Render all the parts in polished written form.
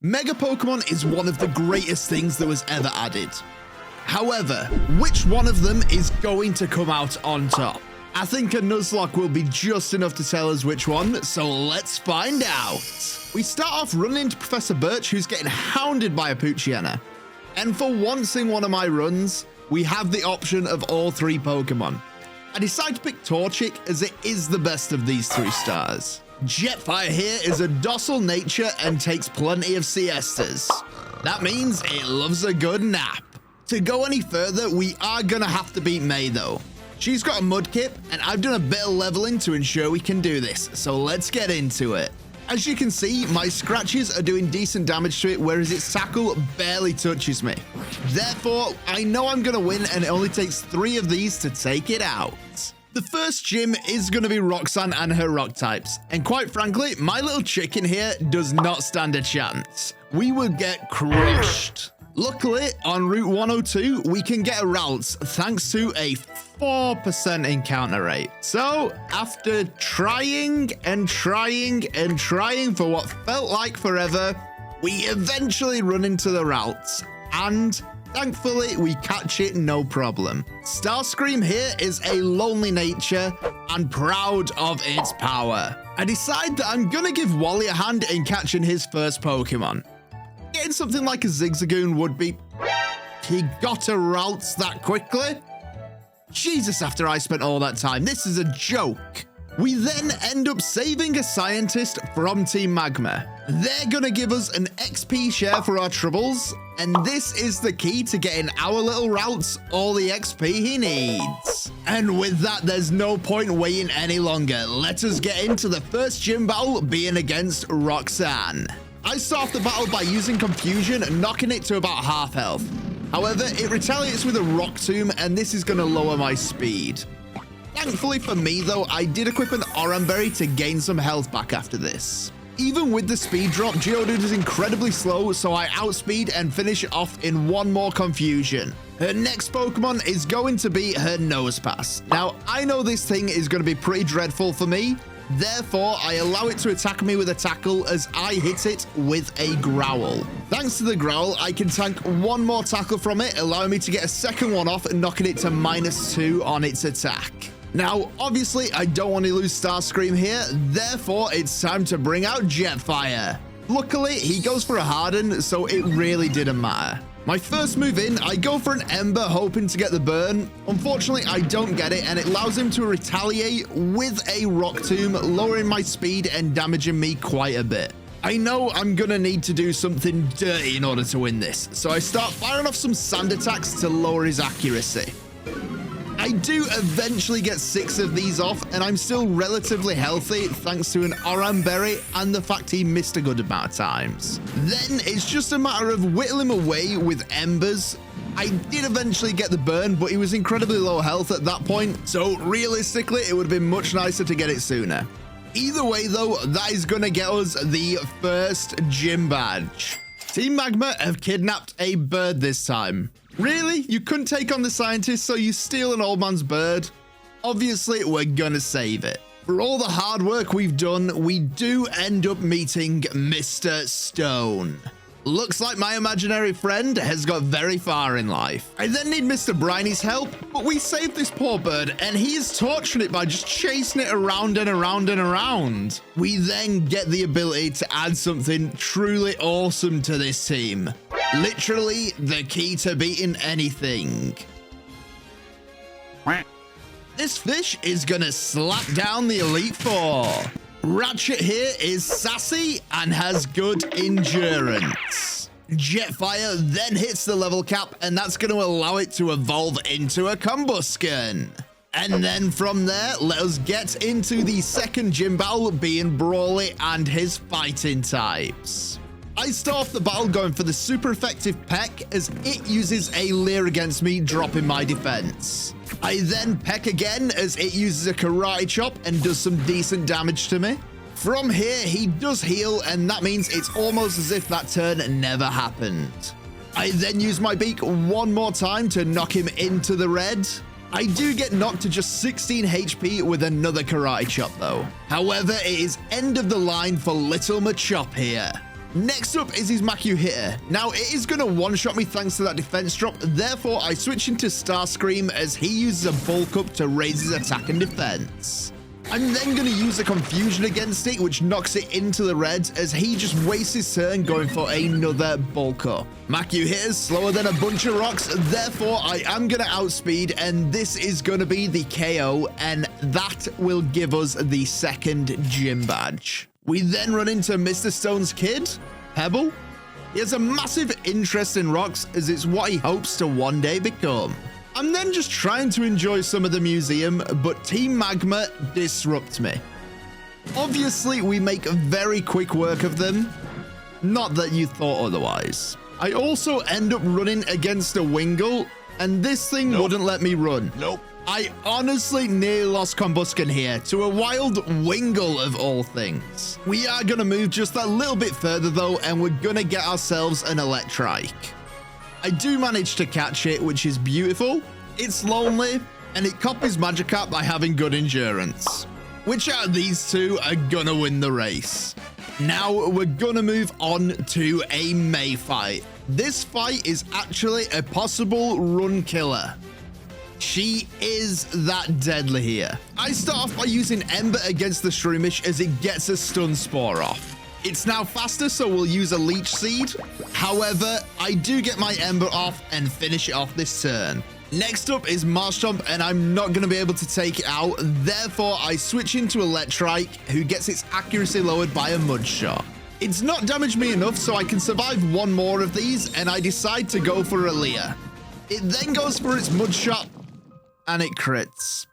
Mega Pokemon is one of the greatest things that was ever added. However, which one of them is going to come out on top? I think a Nuzlocke will be just enough to tell us which one, so let's find out. We start off running into Professor Birch, who's getting hounded by a Poochyena. And for once in one of my runs, we have the option of all three Pokemon. I decide to pick Torchic as it is the best of these three stars. Jetfire here is a docile nature and takes plenty of siestas. That means it loves a good nap. To go any further, we are gonna have to beat May though. She's got a Mudkip, and I've done a bit of leveling to ensure we can do this, so let's get into it. As you can see, my scratches are doing decent damage to it, whereas its tackle barely touches me. Therefore, I know I'm gonna win, and it only takes 3 of these to take it out. The first gym is going to be Roxanne and her rock types, and quite frankly, my little chicken here does not stand a chance. We will get crushed. Luckily, on Route 102, we can get a Ralts thanks to a 4% encounter rate. So, after trying and trying and trying for what felt like forever, we eventually run into the Ralts, and thankfully, we catch it no problem. Starscream here is a lonely nature and proud of its power. I decide that I'm gonna give Wally a hand in catching his first Pokemon. Getting something like a Zigzagoon would be... He got a Ralts that quickly? Jesus, after I spent all that time, this is a joke. We then end up saving a scientist from Team Magma. They're gonna give us an XP share for our troubles, and this is the key to getting our little Ralts all the XP he needs. And with that, there's no point waiting any longer. Let us get into the first gym battle, being against Roxanne. I start off the battle by using Confusion, knocking it to about half health. However, it retaliates with a Rock Tomb, and this is gonna lower my speed. Thankfully for me though, I did equip an Oranberry to gain some health back after this. Even with the speed drop, Geodude is incredibly slow, so I outspeed and finish it off in one more Confusion. Her next Pokemon is going to be her Nosepass. Now, I know this thing is going to be pretty dreadful for me, therefore I allow it to attack me with a tackle as I hit it with a Growl. Thanks to the Growl, I can tank one more tackle from it, allowing me to get a second one off and knocking it to -2 on its attack. Now, obviously, I don't want to lose Starscream here, therefore it's time to bring out Jetfire. Luckily, he goes for a Harden, so it really didn't matter. My first move in, I go for an Ember, hoping to get the burn. Unfortunately, I don't get it, and it allows him to retaliate with a Rock Tomb, lowering my speed and damaging me quite a bit. I know I'm gonna need to do something dirty in order to win this, so I start firing off some sand attacks to lower his accuracy. I do eventually get 6 of these off, and I'm still relatively healthy thanks to an Oranberry and the fact he missed a good amount of times. Then it's just a matter of whittling him away with Embers. I did eventually get the burn, but he was incredibly low health at that point, so realistically it would have been much nicer to get it sooner. Either way though, that is gonna get us the first gym badge. Team Magma have kidnapped a bird this time. Really? You couldn't take on the scientist, so you steal an old man's bird? Obviously, we're gonna save it. For all the hard work we've done, we do end up meeting Mr. Stone. Looks like my imaginary friend has got very far in life. I then need Mr. Briny's help, but we saved this poor bird, and he is torturing it by just chasing it around and around and around. We then get the ability to add something truly awesome to this team. Literally the key to beating anything. This fish is gonna slap down the Elite Four. Ratchet here is sassy and has good endurance. Jetfire then hits the level cap, and that's going to allow it to evolve into a Combusken. And then from there, let us get into the second gym battle, being Brawly and his fighting types. I start off the battle going for the super effective Peck, as it uses a Leer against me, dropping my defense. I then Peck again as it uses a Karate Chop and does some decent damage to me. From here, he does heal, and that means it's almost as if that turn never happened. I then use my beak one more time to knock him into the red. I do get knocked to just 16 HP with another Karate Chop though. However, it is end of the line for Little Machop here. Next up is his Maku hitter. Now it is going to one-shot me thanks to that defense drop, therefore I switch into Starscream as he uses a bulk up to raise his attack and defense. I'm then going to use a confusion against it, which knocks it into the red as he just wastes his turn going for another bulk up. Maku hitters slower than a bunch of rocks, therefore I am going to outspeed, and this is going to be the KO, and that will give us the second gym badge. We then run into Mr. Stone's kid, Pebble. He has a massive interest in rocks as it's what he hopes to one day become. I'm then just trying to enjoy some of the museum, but Team Magma disrupt me. Obviously, we make very quick work of them. Not that you thought otherwise. I also end up running against a Wingull, and this thing wouldn't let me run. I honestly nearly lost Combustion here to a wild Wingull of all things. We are going to move just that little bit further though, and we're going to get ourselves an Electrike. I do manage to catch it, which is beautiful. It's lonely, and it copies Magikarp by having good endurance. Which out of these two are gonna win the race? Now we're gonna move on to a May fight. This fight is actually a possible run killer. She is that deadly here. I start off by using Ember against the Shroomish as it gets a stun spore off. It's now faster, so we'll use a Leech Seed. However, I do get my Ember off and finish it off this turn. Next up is Marshtomp, and I'm not going to be able to take it out. Therefore, I switch into Electrike, who gets its accuracy lowered by a Mud Shot. It's not damaged me enough, so I can survive one more of these, and I decide to go for Aaliyah. It then goes for its Mud Shot, and it crits.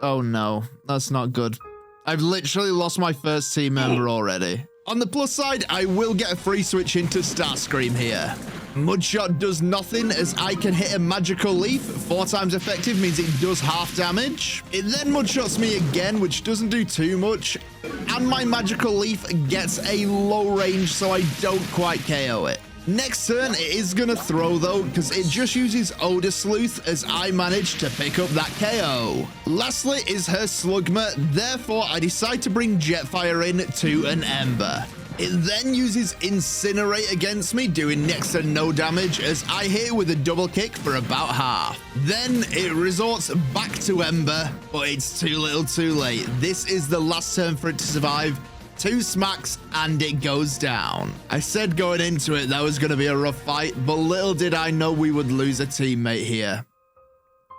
Oh no, that's not good. I've literally lost my first team member already. On the plus side, I will get a free switch into Starscream here. Mudshot does nothing as I can hit a magical leaf. 4 times effective means it does half damage. It then Mudshots me again, which doesn't do too much. And my magical leaf gets a low range, so I don't quite KO it. Next turn, it is going to throw though, because it just uses Odor Sleuth as I managed to pick up that KO. Lastly is her Slugma, therefore I decide to bring Jetfire in to an Ember. It then uses Incinerate against me, doing next to no damage as I hit it with a double kick for about half. Then it resorts back to Ember, but it's too little too late. This is the last turn for it to survive. 2 smacks and it goes down. I said going into it that was going to be a rough fight, but little did I know we would lose a teammate here.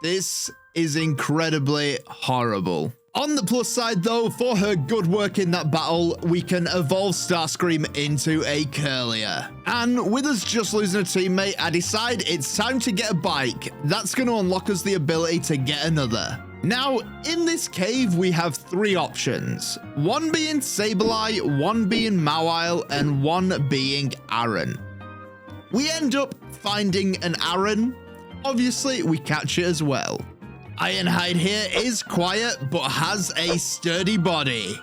This is incredibly horrible. On the plus side though, for her good work in that battle, we can evolve Starscream into a Curlier. And with us just losing a teammate, I decide it's time to get a bike. That's going to unlock us the ability to get another. Now, in this cave, we have 3 options. 1 being Sableye, 1 being Mawile, and 1 being Aaron. We end up finding an Aaron. Obviously, we catch it as well. Ironhide here is quiet, but has a sturdy body.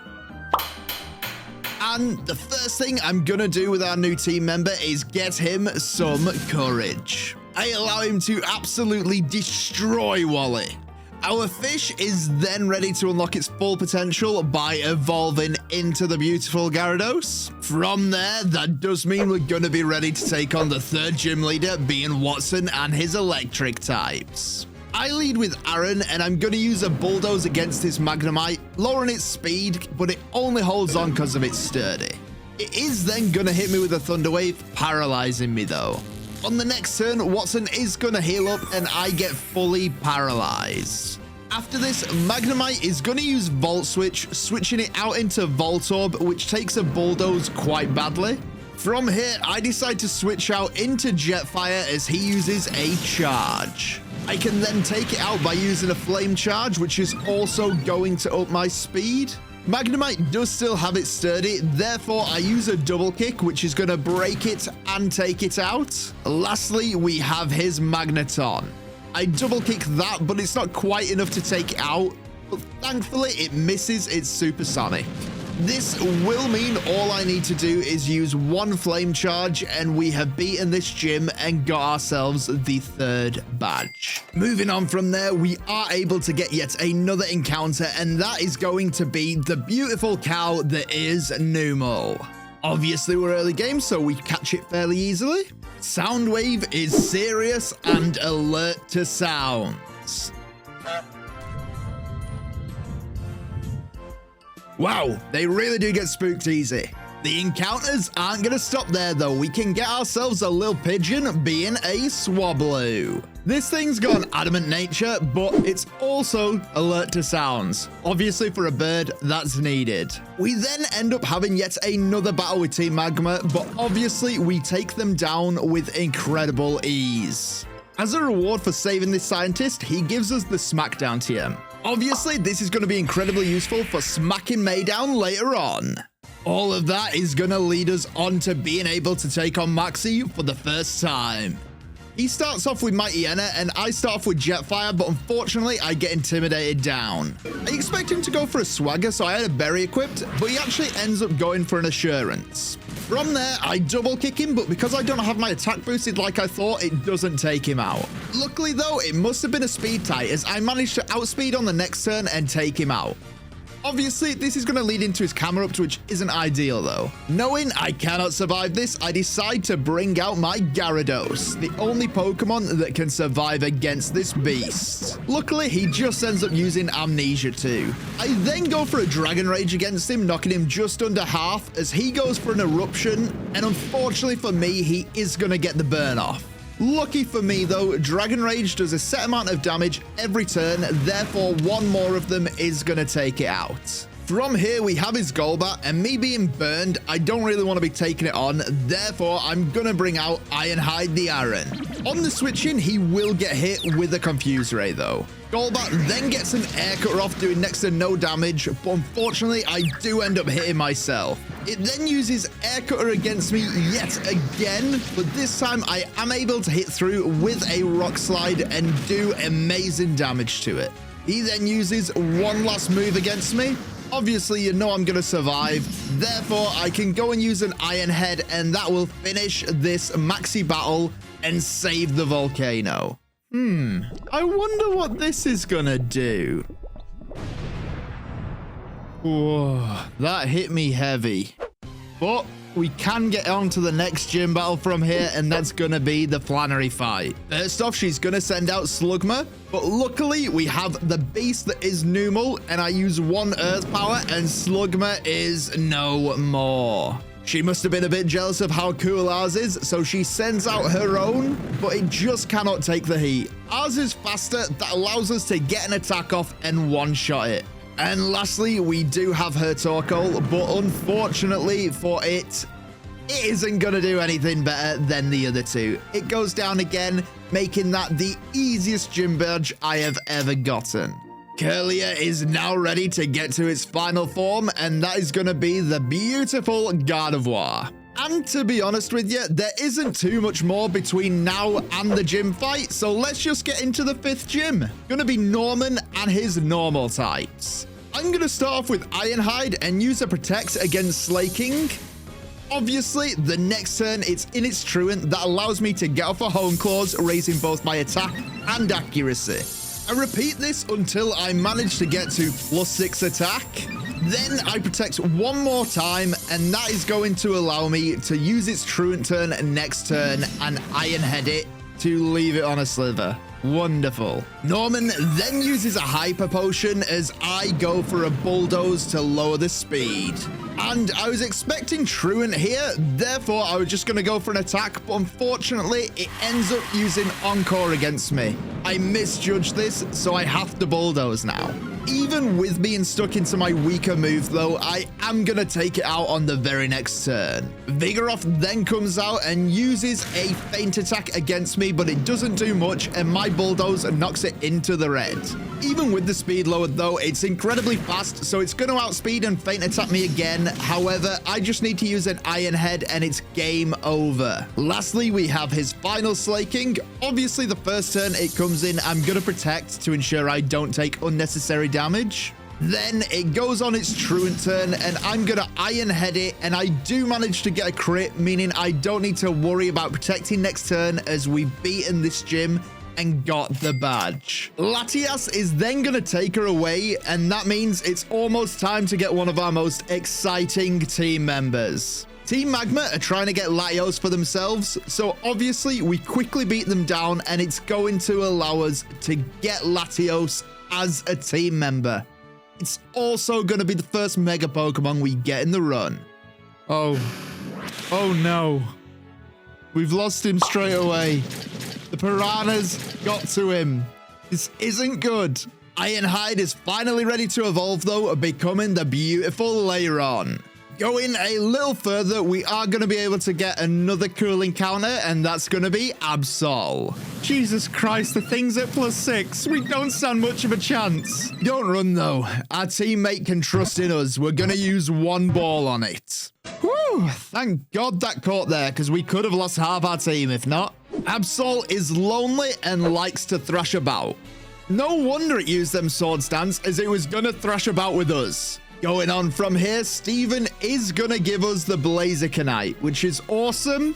And the first thing I'm gonna do with our new team member is get him some courage. I allow him to absolutely destroy Wally. Our fish is then ready to unlock its full potential by evolving into the beautiful Gyarados. From there, that does mean we're going to be ready to take on the 3rd gym leader, being Watson and his electric types. I lead with Aaron, and I'm going to use a Bulldoze against this Magnemite, lowering its speed, but it only holds on because of its sturdy. It is then going to hit me with a Thunder Wave, paralyzing me though. On the next turn, Watson is going to heal up and I get fully paralyzed. After this, Magnemite is going to use Volt Switch, switching it out into Voltorb, which takes a Bulldoze quite badly. From here, I decide to switch out into Jetfire as he uses a Charge. I can then take it out by using a Flame Charge, which is also going to up my speed. Magnemite does still have it sturdy, therefore I use a double kick, which is going to break it and take it out. Lastly, we have his Magneton. I double kick that, but it's not quite enough to take it out, but thankfully it misses its Supersonic. This will mean all I need to do is use 1 Flame Charge, and we have beaten this gym and got ourselves the 3rd badge. Moving on from there, we are able to get yet another encounter, and that is going to be the beautiful cow that is Numel. Obviously, we're early game, so we catch it fairly easily. Soundwave is serious and alert to sounds. Wow, they really do get spooked easy. The encounters aren't going to stop there, though. We can get ourselves a little pigeon being a Swablu. This thing's got an adamant nature, but it's also alert to sounds. Obviously, for a bird, that's needed. We then end up having yet another battle with Team Magma, but obviously, we take them down with incredible ease. As a reward for saving this scientist, he gives us the Smackdown TM. Obviously, this is going to be incredibly useful for smacking Maydown later on. All of that is going to lead us on to being able to take on Maxi for the first time. He starts off with Mighty Enna, and I start off with Jetfire, but unfortunately, I get intimidated down. I expect him to go for a Swagger, so I had a Berry equipped, but he actually ends up going for an Assurance. From there, I double kick him, but because I don't have my attack boosted like I thought, it doesn't take him out. Luckily though, it must have been a speed tie, as I managed to outspeed on the next turn and take him out. Obviously, this is going to lead into his camera ups, which isn't ideal though. Knowing I cannot survive this, I decide to bring out my Gyarados, the only Pokemon that can survive against this beast. Luckily, he just ends up using Amnesia too. I then go for a Dragon Rage against him, knocking him just under half as he goes for an Eruption, and unfortunately for me, he is going to get the burn off. Lucky for me though, Dragon Rage does a set amount of damage every turn, therefore one more of them is going to take it out. From here we have his Golbat, and me being burned, I don't really want to be taking it on, therefore I'm going to bring out Ironhide the Aron. On the switch in, he will get hit with a Confuse Ray though. Golbat then gets an Air Cutter off, doing next to no damage, but unfortunately I do end up hitting myself. It then uses Air Cutter against me yet again, but this time I am able to hit through with a Rock Slide and do amazing damage to it. He then uses one last move against me. Obviously, you know I'm going to survive, therefore I can go and use an Iron Head, and that will finish this Maxi battle and save the volcano. I wonder what this is gonna do. Whoa, that hit me heavy. But we can get on to the next gym battle from here, and that's gonna be the Flannery fight. First off, she's gonna send out Slugma, but luckily we have the beast that is Numel, and I use one Earth Power, and Slugma is no more. She must have been a bit jealous of how cool ours is, so she sends out her own, but it just cannot take the heat. Ours is faster, that allows us to get an attack off and one-shot it. And lastly, we do have her Torkoal, but unfortunately for it isn't going to do anything better than the other two. It goes down again, making that the easiest gym badge I have ever gotten. Curlia is now ready to get to its final form, and that is going to be the beautiful Gardevoir. And to be honest with you, there isn't too much more between now and the gym fight, so let's just get into the 5th gym. Gonna be Norman and his normal types. I'm gonna start off with Ironhide and use a Protect against Slaking. Obviously, the next turn, it's in its Truant that allows me to get off a Hone Claws, raising both my attack and accuracy. I repeat this until I manage to get to +6 attack. Then I protect one more time, and that is going to allow me to use its Truant turn next turn and Iron Head it to leave it on a Slither. Wonderful. Norman then uses a Hyper Potion as I go for a Bulldoze to lower the speed. And I was expecting Truant here, therefore I was just going to go for an attack, but unfortunately it ends up using Encore against me. I misjudged this, so I have to Bulldoze now. Even with being stuck into my weaker move though, I am going to take it out on the very next turn. Vigoroth then comes out and uses a Feint Attack against me, but it doesn't do much, and my Bulldoze knocks it into the red. Even with the speed lowered though, it's incredibly fast, so it's going to outspeed and Feint Attack me again. However, I just need to use an Iron Head and it's game over. Lastly, we have his final Slaking. Obviously, the first turn it comes in, I'm going to Protect to ensure I don't take unnecessary damage. Then it goes on its Truant turn, and I'm going to Iron Head it, and I do manage to get a crit, meaning I don't need to worry about protecting next turn as we've beaten this gym and got the badge. Latias is then going to take her away, and that means it's almost time to get one of our most exciting team members. Team Magma are trying to get Latios for themselves, so obviously we quickly beat them down, and it's going to allow us to get Latios as a team member. It's also going to be the first Mega Pokemon we get in the run. Oh no. We've lost him straight away. The Piranhas got to him. This isn't good. Ironhide is finally ready to evolve though, becoming the beautiful Lairon. Going a little further, we are going to be able to get another cool encounter, and that's going to be Absol. Jesus Christ, the thing's at +6. We don't stand much of a chance. Don't run though. Our teammate can trust in us. We're going to use one ball on it. Whew, thank God that caught there, because we could have lost half our team if not. Absol is lonely and likes to thrash about. No wonder it used them sword stance, as it was going to thrash about with us. Going on from here, Steven is going to give us the Blazikenite, which is awesome,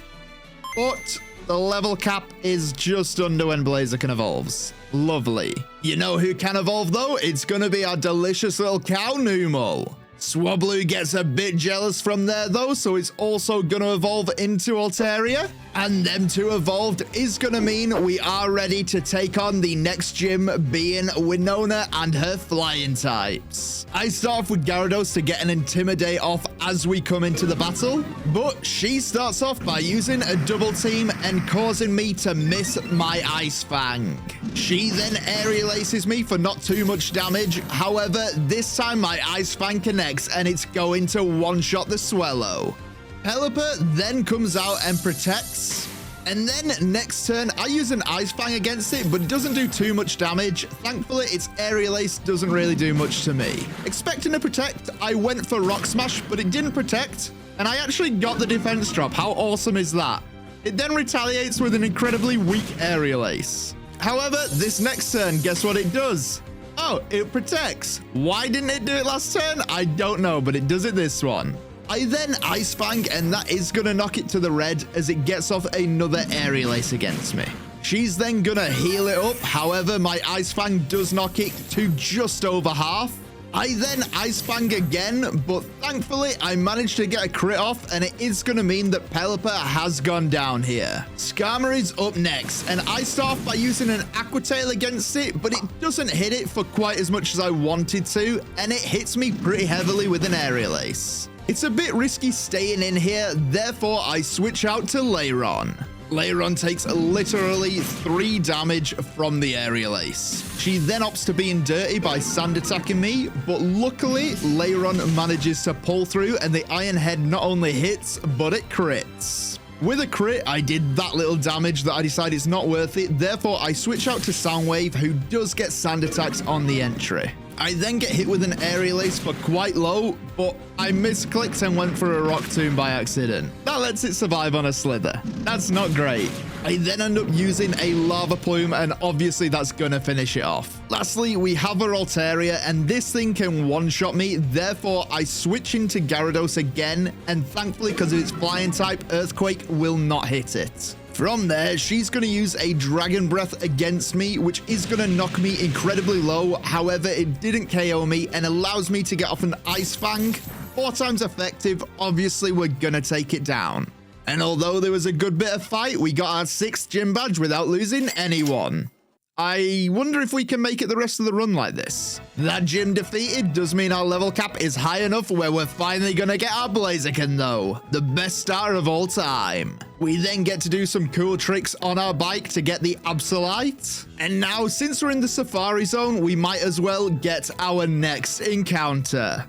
but the level cap is just under when Blaziken evolves. Lovely. You know who can evolve though? It's going to be our delicious little cow Numel. Swablu gets a bit jealous from there though, so it's also going to evolve into Altaria. And them two evolved is going to mean we are ready to take on the next gym, being Winona and her flying types. I start off with Gyarados to get an Intimidate off as we come into the battle, but she starts off by using a double team and causing me to miss my Ice Fang. She then aerial aces me for not too much damage. However, this time my Ice Fang connects and it's going to one-shot the Swellow. Pelipper then comes out and protects, and then next turn I use an Ice Fang against it, but it doesn't do too much damage. Thankfully its aerial ace doesn't really do much to me. Expecting to protect, I went for Rock Smash, but it didn't protect, and I actually got the defense drop. How awesome is that? It then retaliates with an incredibly weak aerial ace. However, this next turn, guess what it does? Oh, it protects. Why didn't it do it last turn? I don't know, but it does it this one. I then Ice Fang, and that is going to knock it to the red as it gets off another aerial ace against me. She's then going to heal it up. However, my Ice Fang does knock it to just over half. I then Ice Fang again, but thankfully I managed to get a crit off, and it is going to mean that Pelipper has gone down here. Skarmory is up next, and I start off by using an Aqua Tail against it, but it doesn't hit it for quite as much as I wanted to, and it hits me pretty heavily with an aerial ace. It's a bit risky staying in here, therefore I switch out to Lairon. Lairon takes literally 3 damage from the aerial ace. She then opts to being dirty by sand attacking me, but luckily Lairon manages to pull through and the Iron Head not only hits, but it crits. With a crit, I did that little damage that I decided it's not worth it, therefore I switch out to Soundwave, who does get sand attacks on the entry. I then get hit with an aerial ace for quite low, but I misclicked and went for a Rock Tomb by accident. That lets it survive on a Slither. That's not great. I then end up using a Lava Plume, and obviously that's gonna finish it off. Lastly, we have a Altaria, and this thing can one-shot me, therefore I switch into Gyarados again, and thankfully because of its flying type, Earthquake will not hit it. From there, she's going to use a Dragon Breath against me, which is going to knock me incredibly low. However, it didn't KO me and allows me to get off an Ice Fang. 4 times effective, obviously we're going to take it down. And although there was a good bit of fight, we got our 6th gym badge without losing anyone. I wonder if we can make it the rest of the run like this. That gym defeated does mean our level cap is high enough where we're finally gonna get our Blaziken though. The best starter of all time. We then get to do some cool tricks on our bike to get the Absolite. And now, since we're in the Safari Zone, we might as well get our next encounter.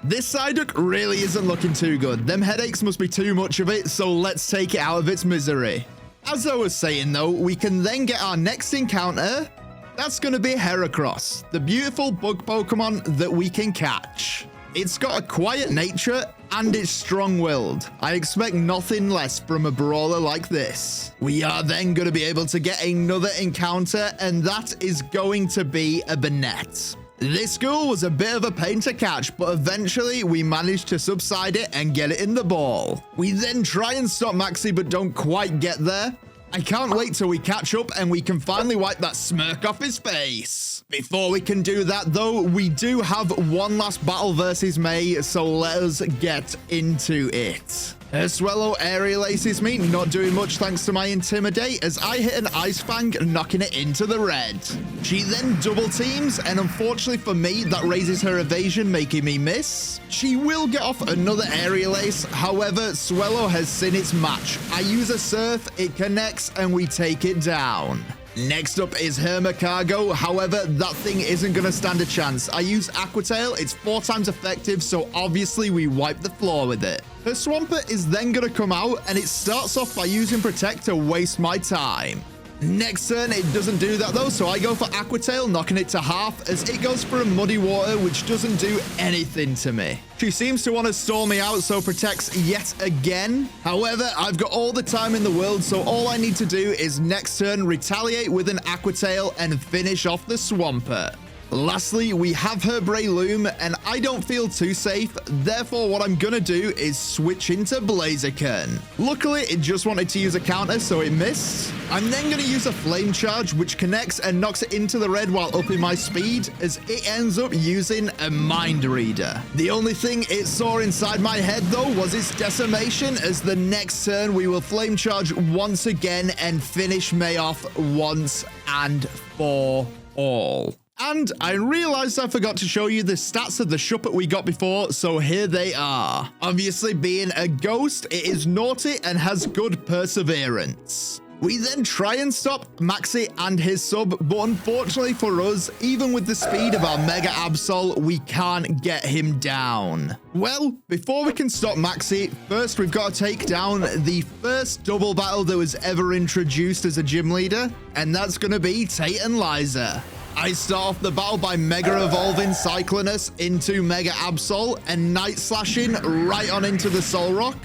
This Psyduck really isn't looking too good. Them headaches must be too much of it, so let's take it out of its misery. As I was saying though, we can then get our next encounter. That's going to be Heracross, the beautiful bug Pokemon that we can catch. It's got a quiet nature and it's strong-willed. I expect nothing less from a brawler like this. We are then going to be able to get another encounter, and that is going to be a Banette. This ghoul was a bit of a pain to catch, but eventually we managed to subside it and get it in the ball. We then try and stop Maxi, but don't quite get there. I can't wait till we catch up and we can finally wipe that smirk off his face. Before we can do that, though, we do have one last battle versus May, so let us get into it. Her Swellow aerial aces me, not doing much thanks to my Intimidate, as I hit an Ice Fang, knocking it into the red. She then double teams, and unfortunately for me, that raises her evasion, making me miss. She will get off another aerial ace, however, Swellow has seen its match. I use a Surf, it connects, and we take it down. Next up is Hermacargo, however, that thing isn't going to stand a chance. I use Aqua Tail, it's 4 times effective, so obviously we wipe the floor with it. Her Swampert is then going to come out, and it starts off by using Protect to waste my time. Next turn, it doesn't do that though, so I go for Aqua Tail, knocking it to half, as it goes for a Muddy Water, which doesn't do anything to me. She seems to want to stall me out, so protects yet again. However, I've got all the time in the world, so all I need to do is next turn retaliate with an Aqua Tail and finish off the Swampert. Lastly, we have her Breloom, and I don't feel too safe, therefore what I'm gonna do is switch into Blaziken. Luckily, it just wanted to use a counter, so it missed. I'm then gonna use a Flame Charge, which connects and knocks it into the red while upping my speed, as it ends up using a Mind Reader. The only thing it saw inside my head, though, was its Decimation, as the next turn we will Flame Charge once again and finish May off once and for all. And I realized I forgot to show you the stats of the Shuppet we got before, so here they are. Obviously, being a ghost, it is naughty and has good perseverance. We then try and stop Maxi and his sub, but unfortunately for us, even with the speed of our Mega Absol, we can't get him down. Well, before we can stop Maxi, first we've got to take down the first double battle that was ever introduced as a gym leader, and that's going to be Tate and Liza. I start off the battle by Mega Evolving Cyclonus into Mega Absol and Night Slashing right on into the Soul Rock.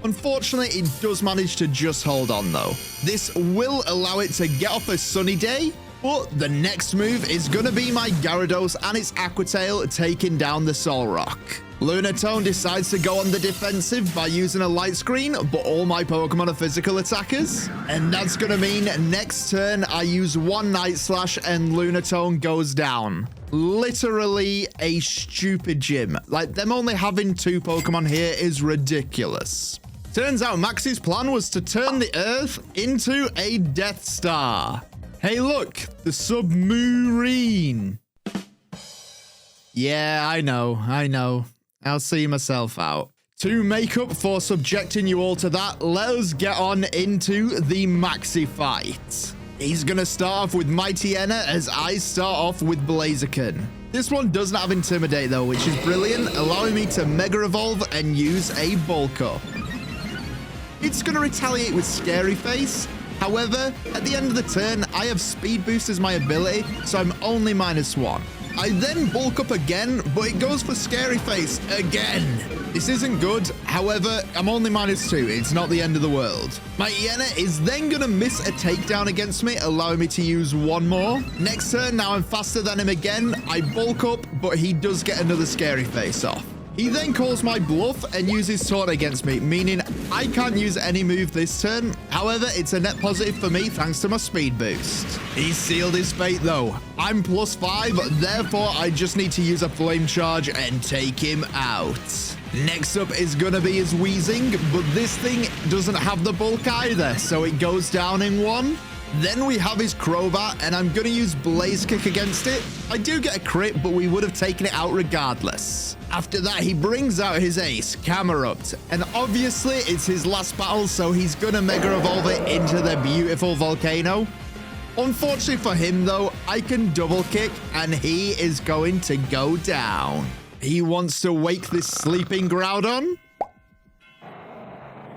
Unfortunately, it does manage to just hold on though. This will allow it to get off a sunny day, but the next move is going to be my Gyarados and its Aqua Tail taking down the Soul Rock. Lunatone decides to go on the defensive by using a Light Screen, but all my Pokemon are physical attackers. And that's going to mean next turn I use one Night Slash and Lunatone goes down. Literally a stupid gym. Like, them only having 2 Pokemon here is ridiculous. Turns out Maxi's plan was to turn the Earth into a Death Star. Hey look, the Submarine. Yeah, I know. I'll see myself out. To make up for subjecting you all to that, let us get on into the Maxi fight. He's gonna start off with Mightyena as I start off with Blaziken. This one doesn't have Intimidate though, which is brilliant, allowing me to Mega Evolve and use a Bulk Up. It's gonna retaliate with Scary Face. However, at the end of the turn, I have Speed Boost as my ability, so I'm only -1. I then bulk up again, but it goes for Scary Face again. This isn't good. However, I'm only -2. It's not the end of the world. My Iena is then going to miss a takedown against me, allowing me to use one more. Next turn, now I'm faster than him again. I bulk up, but he does get another Scary Face off. He then calls my bluff and uses Taunt against me, meaning I can't use any move this turn. However, it's a net positive for me thanks to my speed boost. He sealed his fate though. I'm +5, therefore I just need to use a Flame Charge and take him out. Next up is gonna be his Weezing, but this thing doesn't have the bulk either, so it goes down in 1. Then we have his Crobat, and I'm going to use Blaze Kick against it. I do get a crit, but we would have taken it out regardless. After that, he brings out his ace, Camerupt, and obviously it's his last battle, so he's going to Mega Evolve it into the beautiful Volcano. Unfortunately for him, though, I can double kick, and he is going to go down. He wants to wake this sleeping Groudon.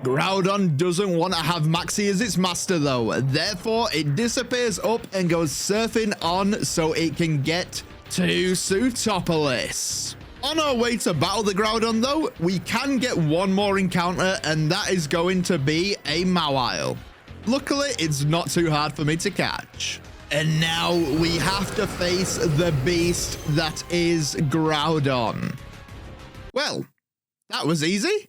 Groudon doesn't want to have Maxi as its master though, therefore it disappears up and goes surfing on so it can get to Sootopolis. On our way to battle the Groudon though, we can get one more encounter, and that is going to be a Mawile. Luckily, it's not too hard for me to catch. And now we have to face the beast that is Groudon. Well, that was easy.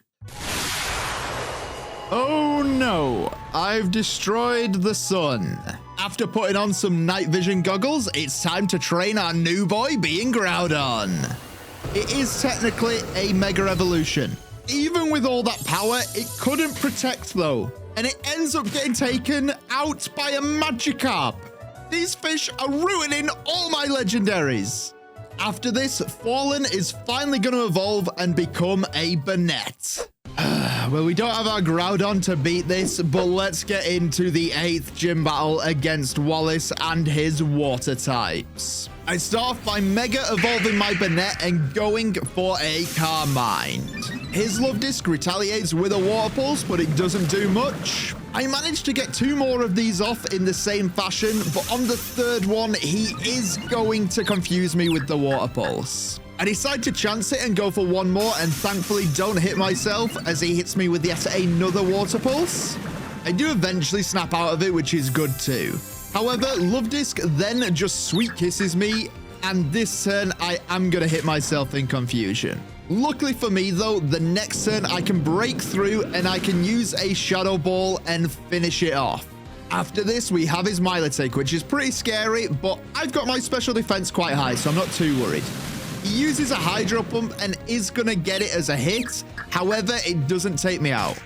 Oh no, I've destroyed the sun. After putting on some night vision goggles, it's time to train our new boy being Groudon. It is technically a Mega Evolution. Even with all that power, it couldn't protect though. And it ends up getting taken out by a Magikarp. These fish are ruining all my legendaries. After this, Fallen is finally going to evolve and become a Banette. Well, we don't have our Groudon to beat this, but let's get into the 8th gym battle against Wallace and his water types. I start off by Mega Evolving my Banette and going for a Carmine. His Love Disc retaliates with a Water Pulse, but it doesn't do much. I managed to get 2 more of these off in the same fashion, but on the 3rd one, he is going to confuse me with the Water Pulse. I decide to chance it and go for 1 more, and thankfully don't hit myself as he hits me with yet another Water Pulse. I do eventually snap out of it, which is good too. However, Love Disc then just sweet kisses me, and this turn I am going to hit myself in confusion. Luckily for me though, the next turn I can break through and I can use a Shadow Ball and finish it off. After this, we have his Milotic, which is pretty scary, but I've got my special defense quite high, so I'm not too worried. He uses a Hydro Pump and is going to get it as a hit. However, it doesn't take me out.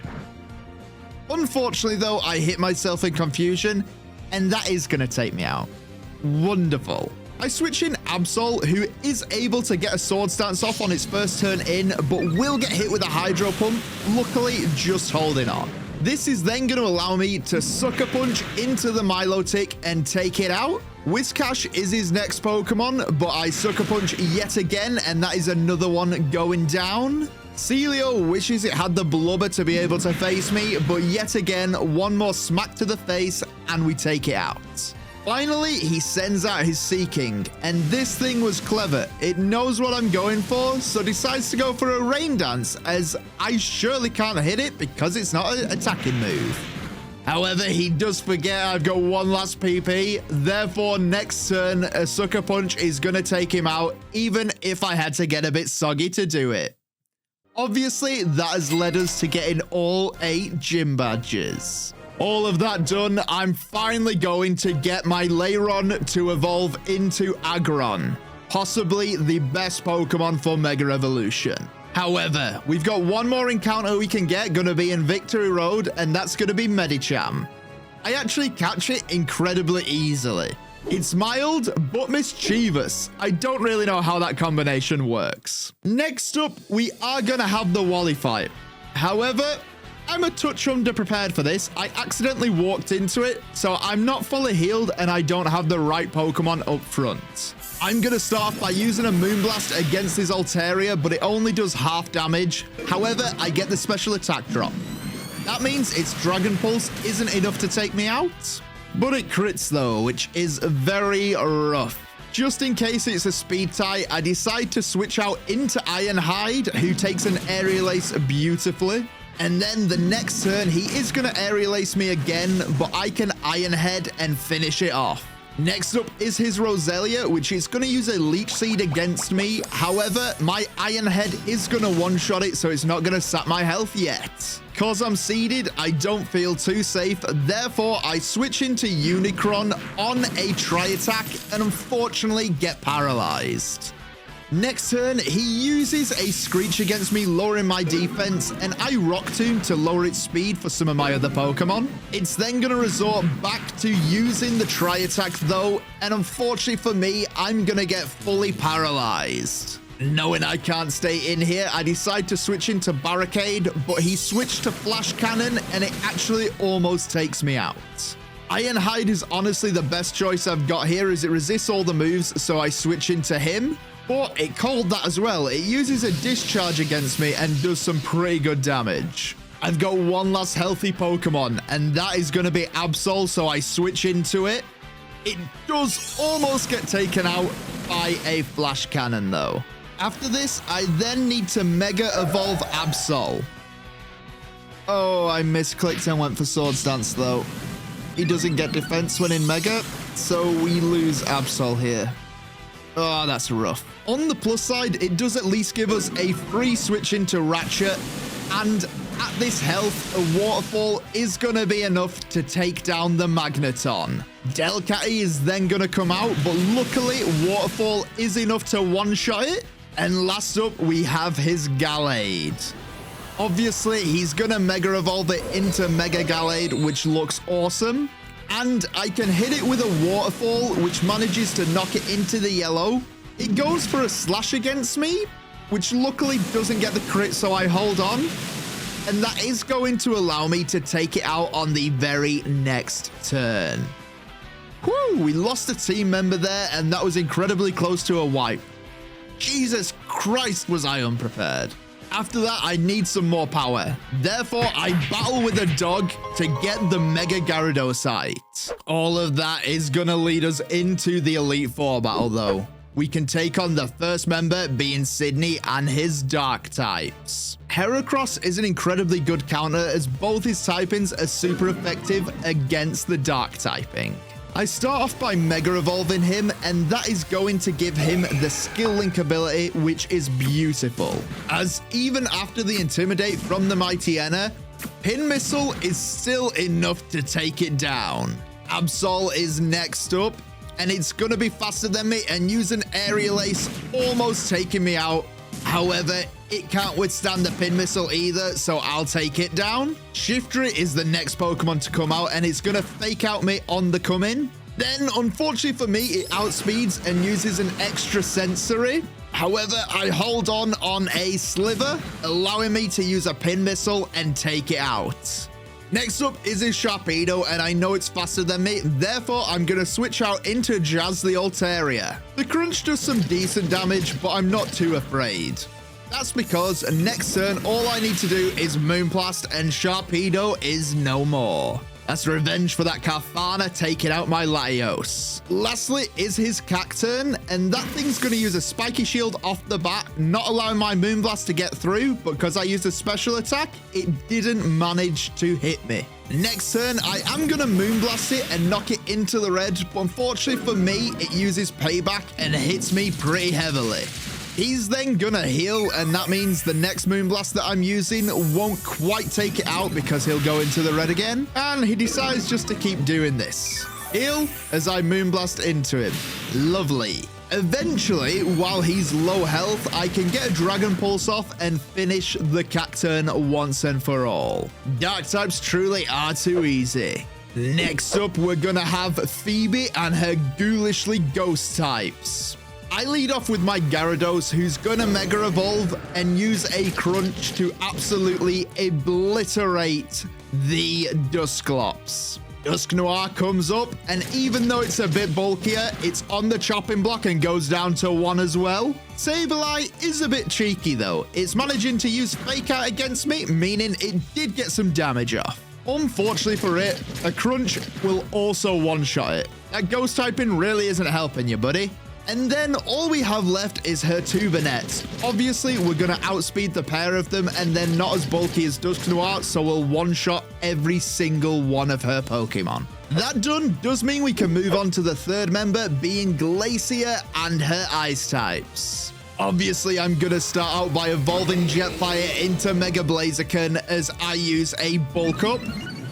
Unfortunately though, I hit myself in confusion, and that is going to take me out. Wonderful. I switch in Absol, who is able to get a Sword Stance off on its first turn in, but will get hit with a Hydro Pump, luckily just holding on. This is then going to allow me to Sucker Punch into the Milotic and take it out. Whiscash is his next Pokemon, but I Sucker Punch yet again, and that is another one going down. Celio wishes it had the blubber to be able to face me, but yet again, 1 more smack to the face, and we take it out. Finally, he sends out his Seeking, and this thing was clever. It knows what I'm going for, so decides to go for a Rain Dance, as I surely can't hit it because it's not an attacking move. However, he does forget I've got 1 last PP, therefore next turn, a Sucker Punch is going to take him out, even if I had to get a bit soggy to do it. Obviously, that has led us to getting all 8 gym badges. All of that done, I'm finally going to get my Lairon to evolve into Aggron, possibly the best Pokemon for Mega Evolution. However, we've got 1 more encounter we can get, gonna be in Victory Road, and that's gonna be Medicham. I actually catch it incredibly easily. It's mild, but mischievous. I don't really know how that combination works. Next up, we are gonna have the Wally fight. However, I'm a touch underprepared for this. I accidentally walked into it, so I'm not fully healed and I don't have the right Pokemon up front. I'm going to start off by using a Moonblast against his Altaria, but it only does half damage. However, I get the special attack drop. That means its Dragon Pulse isn't enough to take me out, but it crits though, which is very rough. Just in case it's a speed tie, I decide to switch out into Ironhide, who takes an Aerial Ace beautifully. And then the next turn, he is going to Aerial Ace me again, but I can Iron Head and finish it off. Next up is his Roselia, which is going to use a Leech Seed against me. However, my Iron Head is going to one-shot it, so it's not going to sap my health yet. Because I'm seeded, I don't feel too safe. Therefore, I switch into Unicron on a Tri-Attack and unfortunately get paralyzed. Next turn, he uses a Screech against me, lowering my defense, and I Rock Tomb to lower its speed for some of my other Pokemon. It's then going to resort back to using the Tri-Attack though, and unfortunately for me, I'm going to get fully paralyzed. Knowing I can't stay in here, I decide to switch into Barricade, but he switched to Flash Cannon, and it actually almost takes me out. Ironhide is honestly the best choice I've got here, as it resists all the moves, so I switch into him. But it called that as well. It uses a Discharge against me and does some pretty good damage. I've got 1 last healthy Pokemon, and that is going to be Absol, so I switch into it. It does almost get taken out by a Flash Cannon, though. After this, I then need to Mega Evolve Absol. Oh, I misclicked and went for Sword Stance, though. He doesn't get defense when in Mega, so we lose Absol here. Oh, that's rough. On the plus side, it does at least give us a free switch into Ratchet, and at this health, a waterfall is going to be enough to take down the Magneton. Delcatty is then going to come out, but luckily waterfall is enough to one-shot it. And last up, we have his Gallade. Obviously, he's going to Mega Evolve it into Mega Gallade, which looks awesome. And I can hit it with a waterfall, which manages to knock it into the yellow. It goes for a slash against me, which luckily doesn't get the crit, so I hold on. And that is going to allow me to take it out on the very next turn. Whew, we lost a team member there, and that was incredibly close to a wipe. Jesus Christ, was I unprepared. After that, I need some more power. Therefore, I battle with a dog to get the Mega Gyarados. All of that is gonna lead us into the Elite Four battle, though. We can take on the first member, being Sydney, and his Dark types. Heracross is an incredibly good counter, as both his typings are super effective against the Dark typing. I start off by Mega Evolving him, and that is going to give him the Skill Link ability, which is beautiful. As even after the Intimidate from the Mighty Enna, Pin Missile is still enough to take it down. Absol is next up, and it's going to be faster than me and use an Aerial Ace, almost taking me out. However, it can't withstand the Pin Missile either, so I'll take it down. Shiftry is the next Pokemon to come out, and it's going to fake out me on the come-in. Then, unfortunately for me, it outspeeds and uses an extra sensory. However, I hold on a Sliver, allowing me to use a Pin Missile and take it out. Next up is his Sharpedo, and I know it's faster than me, therefore I'm going to switch out into Jazz the Altaria. The Crunch does some decent damage, but I'm not too afraid. That's because next turn, all I need to do is Moonblast, and Sharpedo is no more. That's revenge for that Carfana taking out my Latios. Lastly is his Cacturn, and that thing's going to use a Spiky Shield off the bat, not allowing my Moonblast to get through, because I used a special attack, it didn't manage to hit me. Next turn, I am going to Moonblast it and knock it into the red, but unfortunately for me, it uses Payback and hits me pretty heavily. He's then gonna heal, and that means the next Moonblast that I'm using won't quite take it out because he'll go into the red again, and he decides just to keep doing this. Heal as I Moonblast into him. Lovely. Eventually, while he's low health, I can get a Dragon Pulse off and finish the Cacturn once and for all. Dark types truly are too easy. Next up, we're gonna have Phoebe and her ghoulishly ghost types. I lead off with my Gyarados, who's gonna Mega Evolve and use a Crunch to absolutely obliterate the Dusclops. Dusknoir comes up, and even though it's a bit bulkier, it's on the chopping block and goes down to 1 as well. Sableye is a bit cheeky though. It's managing to use Fake Out against me, meaning it did get some damage off. Unfortunately for it, a Crunch will also one-shot it. That ghost typing really isn't helping you, buddy. And then all we have left is her Turbinette. Obviously, we're going to outspeed the pair of them, and they're not as bulky as Dusknoir, so we'll one-shot every single one of her Pokemon. That done does mean we can move on to the third member, being Glacier and her Ice types. Obviously, I'm going to start out by evolving Jetfire into Mega Blaziken as I use a Bulk Up.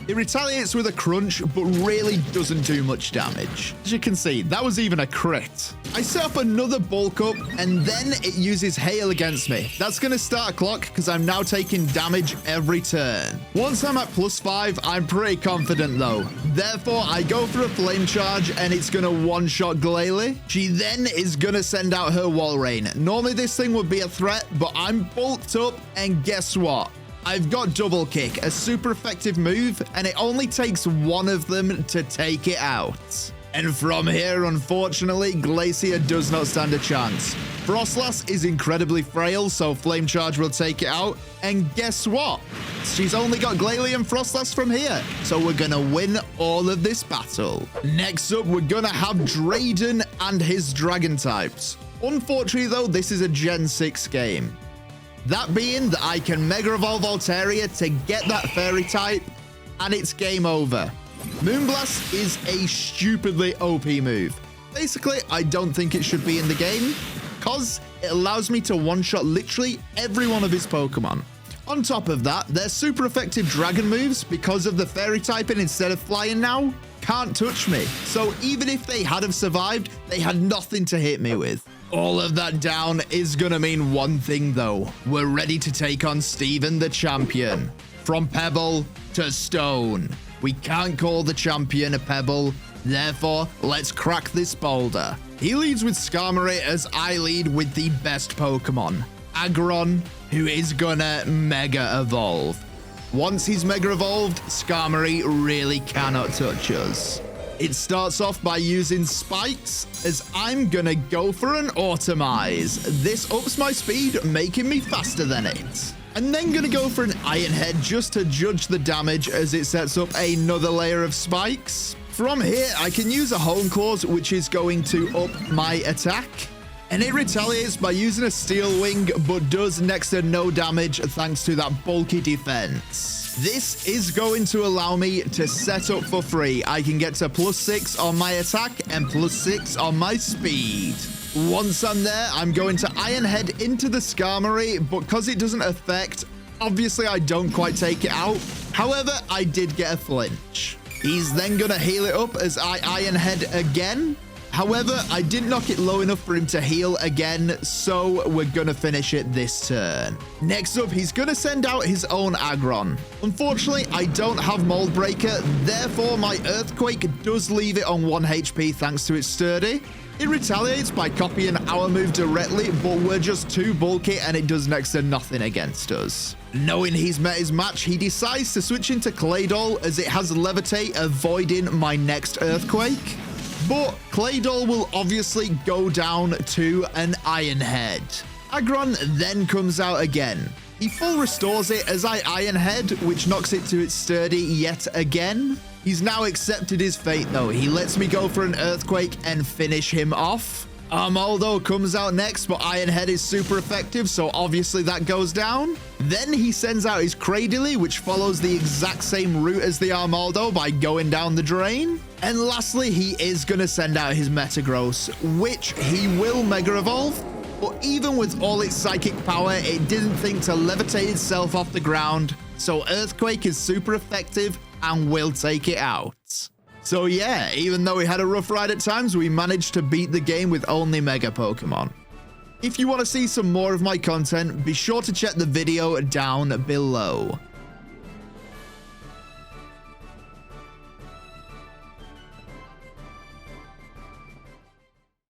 It retaliates with a Crunch, but really doesn't do much damage. As you can see, that was even a crit. I set up another Bulk Up, and then it uses Hail against me. That's going to start a clock, because I'm now taking damage every turn. Once I'm at +5, I'm pretty confident, though. Therefore, I go for a Flame Charge, and it's going to one-shot Glalie. She then is going to send out her Walrein. Normally, this thing would be a threat, but I'm bulked up, and guess what? I've got Double Kick, a super effective move, and it only takes one of them to take it out. And from here, unfortunately, Glacier does not stand a chance. Frostlass is incredibly frail, so Flame Charge will take it out. And guess what? She's only got Glalie and Frostlass from here, so we're gonna win all of this battle. Next up, we're gonna have Drayden and his Dragon types. Unfortunately, though, this is a Gen 6 game. That being that I can Mega Evolve Altaria to get that Fairy type, and it's game over. Moonblast is a stupidly OP move. Basically, I don't think it should be in the game, because it allows me to one-shot literally every one of his Pokemon. On top of that, their super effective dragon moves, because of the fairy typing instead of flying now, can't touch me. So even if they had have survived, they had nothing to hit me with. All of that down is gonna mean one thing though. We're ready to take on Steven the champion. From Pebble to Stone. We can't call the champion a Pebble. Therefore, let's crack this boulder. He leads with Skarmory as I lead with the best Pokemon, Aggron, who is gonna Mega Evolve. Once he's Mega Evolved, Skarmory really cannot touch us. It starts off by using Spikes, as I'm gonna go for an Automize. This ups my speed, making me faster than it. And then gonna go for an Iron Head just to judge the damage as it sets up another layer of spikes. From here, I can use a Hone Claws, which is going to up my attack. And it retaliates by using a Steel Wing, but does next to no damage thanks to that bulky defense. This is going to allow me to set up for free. I can get to +6 on my attack and +6 on my speed. Once I'm there, I'm going to Iron Head into the Skarmory, but because it doesn't affect, obviously I don't quite take it out. However, I did get a flinch. He's then going to heal it up as I Iron Head again. However, I didn't knock it low enough for him to heal again, so we're going to finish it this turn. Next up, he's going to send out his own Aggron. Unfortunately, I don't have Mold Breaker, therefore my Earthquake does leave it on 1 HP thanks to its Sturdy. It retaliates by copying our move directly, but we're just too bulky and it does next to nothing against us. Knowing he's met his match, he decides to switch into Claydol as it has Levitate, avoiding my next Earthquake. But Claydol will obviously go down to an Iron Head. Aggron then comes out again. He full restores it as I Iron Head, which knocks it to its Sturdy yet again. He's now accepted his fate though. He lets me go for an Earthquake and finish him off. Armaldo comes out next, but Iron Head is super effective, so obviously that goes down. Then he sends out his Cradily, which follows the exact same route as the Armaldo by going down the drain. And lastly, he is going to send out his Metagross, which he will Mega Evolve. But even with all its psychic power, it didn't think to levitate itself off the ground. So Earthquake is super effective and will take it out. So yeah, even though we had a rough ride at times, we managed to beat the game with only Mega Pokemon. If you want to see some more of my content, be sure to check the video down below.